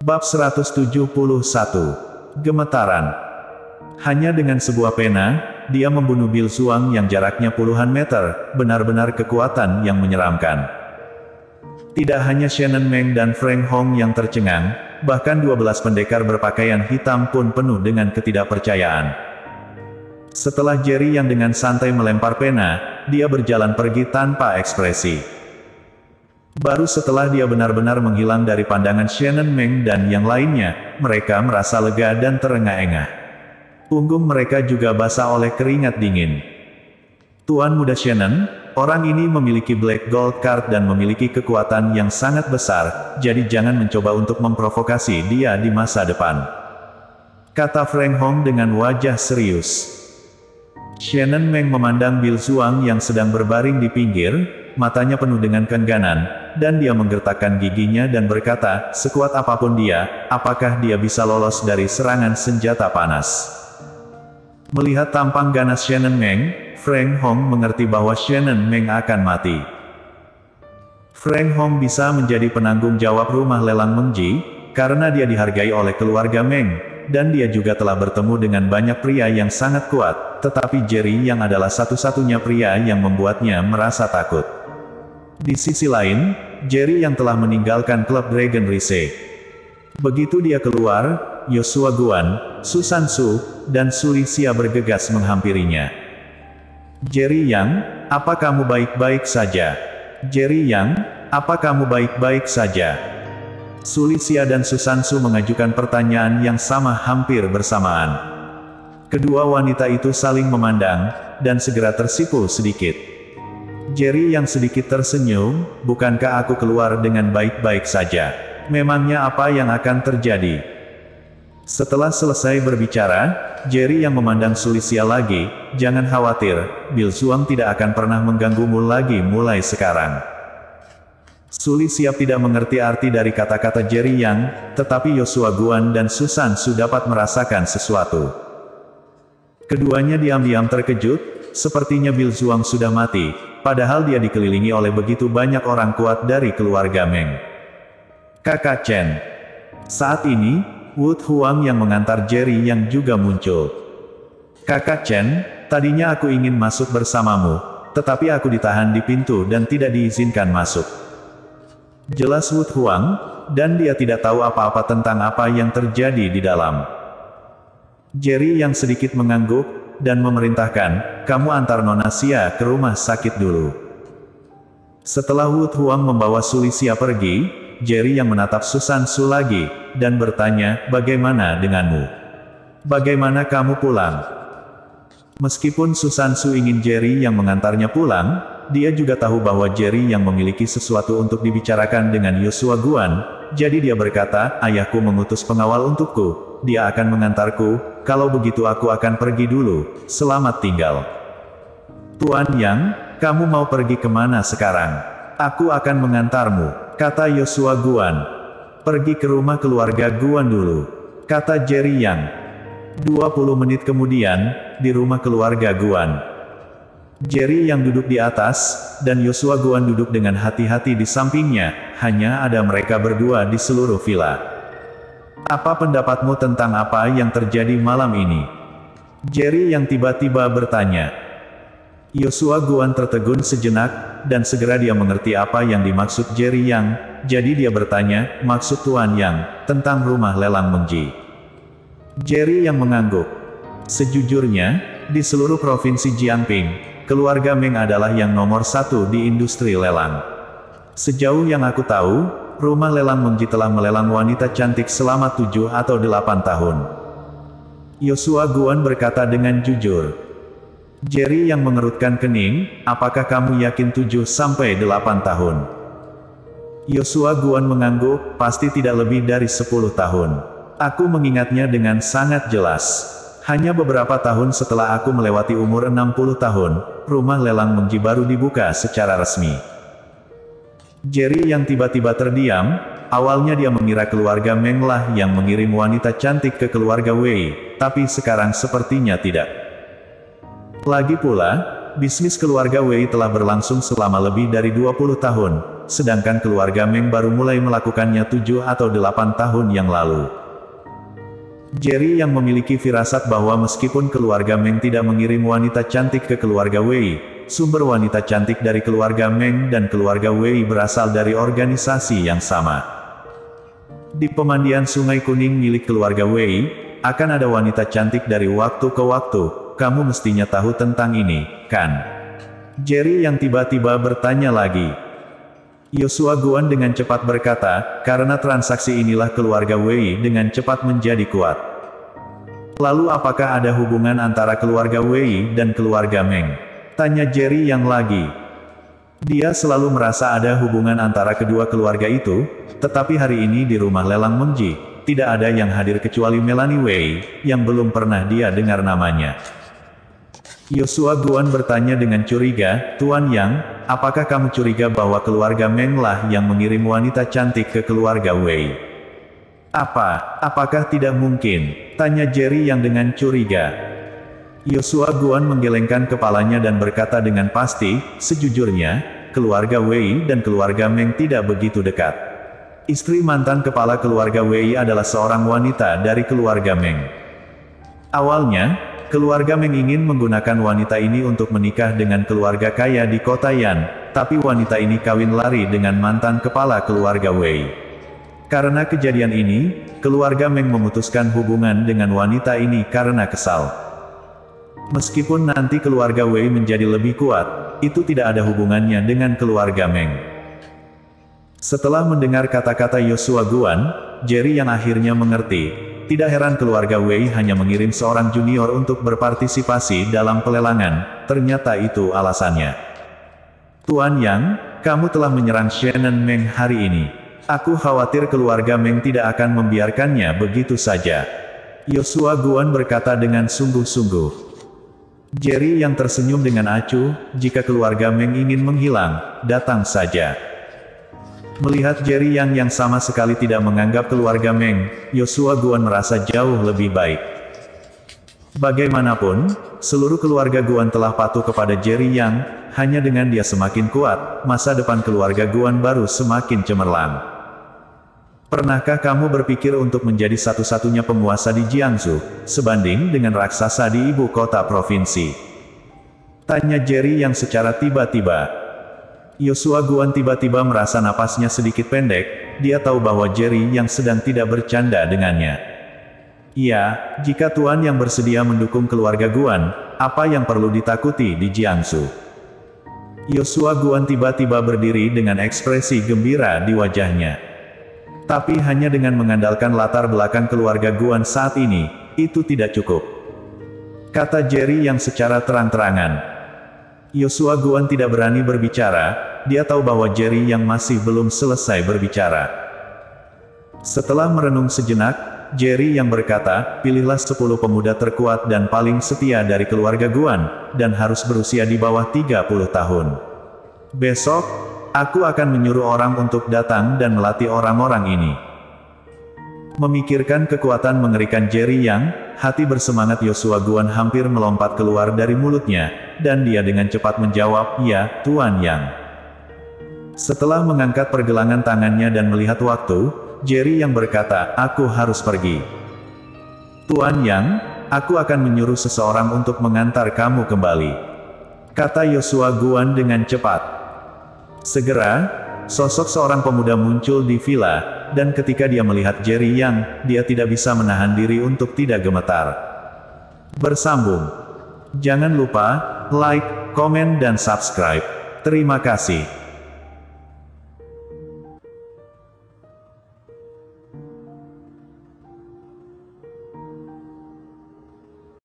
Bab 171. Gemetaran. Hanya dengan sebuah pena, dia membunuh Bil Zuang yang jaraknya puluhan meter, benar-benar kekuatan yang menyeramkan. Tidak hanya Shannon Meng dan Frank Hong yang tercengang, bahkan 12 pendekar berpakaian hitam pun penuh dengan ketidakpercayaan. Setelah Jerry yang dengan santai melempar pena, dia berjalan pergi tanpa ekspresi. Baru setelah dia benar-benar menghilang dari pandangan Shannon Meng dan yang lainnya, mereka merasa lega dan terengah-engah. Punggung mereka juga basah oleh keringat dingin. Tuan Muda Shannon, orang ini memiliki Black Gold Card dan memiliki kekuatan yang sangat besar, jadi jangan mencoba untuk memprovokasi dia di masa depan, kata Frank Hong dengan wajah serius. Shannon Meng memandang Bil Zuang yang sedang berbaring di pinggir, matanya penuh dengan keengganan, dan dia menggertakkan giginya dan berkata, sekuat apapun dia, apakah dia bisa lolos dari serangan senjata panas? Melihat tampang ganas Shannon Meng, Frank Hong mengerti bahwa Shannon Meng akan mati. Frank Hong bisa menjadi penanggung jawab rumah lelang Mengji, karena dia dihargai oleh keluarga Meng, dan dia juga telah bertemu dengan banyak pria yang sangat kuat, tetapi Jerry yang adalah satu-satunya pria yang membuatnya merasa takut. Di sisi lain, Jerry yang telah meninggalkan klub Dragon Rise. Begitu dia keluar, Yoshua Guan, Susan Su, dan Suli Xia bergegas menghampirinya. Jerry Yang, apa kamu baik-baik saja? Jerry Yang, apa kamu baik-baik saja? Suli Xia dan Susan Su mengajukan pertanyaan yang sama hampir bersamaan. Kedua wanita itu saling memandang, dan segera tersipu sedikit. Jerry yang sedikit tersenyum, bukankah aku keluar dengan baik-baik saja? Memangnya apa yang akan terjadi? Setelah selesai berbicara, Jerry yang memandang Suli Xia lagi, jangan khawatir, Bil Zuang tidak akan pernah mengganggumu lagi mulai sekarang. Suli Xia tidak mengerti arti dari kata-kata Jerry Yang, tetapi Yoshua Guan dan Susan Su dapat merasakan sesuatu. Keduanya diam-diam terkejut, sepertinya Bil Zuang sudah mati, padahal dia dikelilingi oleh begitu banyak orang kuat dari keluarga Meng. Kakak Chen. Saat ini, Wood Huang yang mengantar Jerry yang juga muncul. Kakak Chen, tadinya aku ingin masuk bersamamu, tetapi aku ditahan di pintu dan tidak diizinkan masuk. Jelas Wood Huang, dan dia tidak tahu apa-apa tentang apa yang terjadi di dalam. Jerry yang sedikit mengangguk, dan memerintahkan, kamu antar Nona Xia ke rumah sakit dulu. Setelah Wood Huang membawa Suli Xia pergi, Jerry yang menatap Susan Su lagi, dan bertanya, bagaimana denganmu? Bagaimana kamu pulang? Meskipun Susan Su ingin Jerry yang mengantarnya pulang, dia juga tahu bahwa Jerry yang memiliki sesuatu untuk dibicarakan dengan Yoshua Guan, jadi dia berkata, ayahku mengutus pengawal untukku, dia akan mengantarku, kalau begitu aku akan pergi dulu, selamat tinggal. Tuan Yang, kamu mau pergi kemana sekarang? Aku akan mengantarmu, kata Yoshua Guan. Pergi ke rumah keluarga Guan dulu, kata Jerry Yang. 20 menit kemudian, di rumah keluarga Guan. Jerry yang duduk di atas, dan Yoshua Guan duduk dengan hati-hati di sampingnya, hanya ada mereka berdua di seluruh villa. Apa pendapatmu tentang apa yang terjadi malam ini? Jerry yang tiba-tiba bertanya. Yoshua Guan tertegun sejenak, dan segera dia mengerti apa yang dimaksud Jerry Yang, jadi dia bertanya, maksud Tuan Yang, tentang rumah lelang Mengji. Jerry yang mengangguk. Sejujurnya, di seluruh provinsi Jiangping, keluarga Meng adalah yang nomor satu di industri lelang. Sejauh yang aku tahu, rumah lelang Mengji telah melelang wanita cantik selama 7 atau 8 tahun. Yoshua Guan berkata dengan jujur. Jerry yang mengerutkan kening, apakah kamu yakin 7 sampai 8 tahun? Yoshua Guan mengangguk, pasti tidak lebih dari 10 tahun. Aku mengingatnya dengan sangat jelas. Hanya beberapa tahun setelah aku melewati umur 60 tahun, rumah lelang Mengji baru dibuka secara resmi. Jerry yang tiba-tiba terdiam, awalnya dia mengira keluarga Meng lah yang mengirim wanita cantik ke keluarga Wei, tapi sekarang sepertinya tidak. Lagi pula, bisnis keluarga Wei telah berlangsung selama lebih dari 20 tahun, sedangkan keluarga Meng baru mulai melakukannya 7 atau 8 tahun yang lalu. Jerry yang memiliki firasat bahwa meskipun keluarga Meng tidak mengirim wanita cantik ke keluarga Wei, sumber wanita cantik dari keluarga Meng dan keluarga Wei berasal dari organisasi yang sama. Di pemandian Sungai Kuning milik keluarga Wei, akan ada wanita cantik dari waktu ke waktu, kamu mestinya tahu tentang ini, kan? Jerry yang tiba-tiba bertanya lagi. Yoshua Guan dengan cepat berkata, karena transaksi inilah keluarga Wei dengan cepat menjadi kuat. Lalu apakah ada hubungan antara keluarga Wei dan keluarga Meng? Tanya Jerry yang lagi. Dia selalu merasa ada hubungan antara kedua keluarga itu, tetapi hari ini di rumah lelang Mengji, tidak ada yang hadir kecuali Melanie Wei, yang belum pernah dia dengar namanya. Yoshua Guan bertanya dengan curiga, Tuan Yang, apakah kamu curiga bahwa keluarga Meng lah yang mengirim wanita cantik ke keluarga Wei? Apakah tidak mungkin? Tanya Jerry yang dengan curiga. Yoshua Guan menggelengkan kepalanya dan berkata dengan pasti, sejujurnya, keluarga Wei dan keluarga Meng tidak begitu dekat. Istri mantan kepala keluarga Wei adalah seorang wanita dari keluarga Meng. Awalnya, keluarga Meng ingin menggunakan wanita ini untuk menikah dengan keluarga kaya di kota Yan, tapi wanita ini kawin lari dengan mantan kepala keluarga Wei. Karena kejadian ini, keluarga Meng memutuskan hubungan dengan wanita ini karena kesal. Meskipun nanti keluarga Wei menjadi lebih kuat, itu tidak ada hubungannya dengan keluarga Meng. Setelah mendengar kata-kata Yoshua Guan, Jerry yang akhirnya mengerti. Tidak heran keluarga Wei hanya mengirim seorang junior untuk berpartisipasi dalam pelelangan, ternyata itu alasannya. Tuan Yang, kamu telah menyerang Shannon Meng hari ini. Aku khawatir keluarga Meng tidak akan membiarkannya begitu saja. Yoshua Guan berkata dengan sungguh-sungguh. Jerry yang tersenyum dengan acuh, jika keluarga Meng ingin menghilang, datang saja. Melihat Jerry yang sama sekali tidak menganggap keluarga Meng, Yoshua Guan merasa jauh lebih baik. Bagaimanapun, seluruh keluarga Guan telah patuh kepada Jerry Yang, hanya dengan dia semakin kuat, masa depan keluarga Guan baru semakin cemerlang. Pernahkah kamu berpikir untuk menjadi satu-satunya penguasa di Jiangsu, sebanding dengan raksasa di ibu kota provinsi? Tanya Jerry yang secara tiba-tiba. Yoshua Guan tiba-tiba merasa napasnya sedikit pendek, dia tahu bahwa Jerry yang sedang tidak bercanda dengannya. Iya, jika Tuan yang bersedia mendukung keluarga Guan, apa yang perlu ditakuti di Jiangsu? Yoshua Guan tiba-tiba berdiri dengan ekspresi gembira di wajahnya. Tapi hanya dengan mengandalkan latar belakang keluarga Guan saat ini, itu tidak cukup. Kata Jerry yang secara terang-terangan. Yoshua Guan tidak berani berbicara, dia tahu bahwa Jerry yang masih belum selesai berbicara. Setelah merenung sejenak, Jerry yang berkata, pilihlah 10 pemuda terkuat dan paling setia dari keluarga Guan, dan harus berusia di bawah 30 tahun. Besok, aku akan menyuruh orang untuk datang dan melatih orang-orang ini. Memikirkan kekuatan mengerikan Jerry yang, hati bersemangat Yoshua Guan hampir melompat keluar dari mulutnya, dan dia dengan cepat menjawab, ya, Tuan Yang. Setelah mengangkat pergelangan tangannya dan melihat waktu, Jerry yang berkata, aku harus pergi. Tuan Yang, aku akan menyuruh seseorang untuk mengantar kamu kembali. Kata Yoshua Guan dengan cepat. Segera, sosok seorang pemuda muncul di villa, dan ketika dia melihat Jerry Yang, dia tidak bisa menahan diri untuk tidak gemetar. Bersambung. Jangan lupa, like, komen dan subscribe. Terima kasih.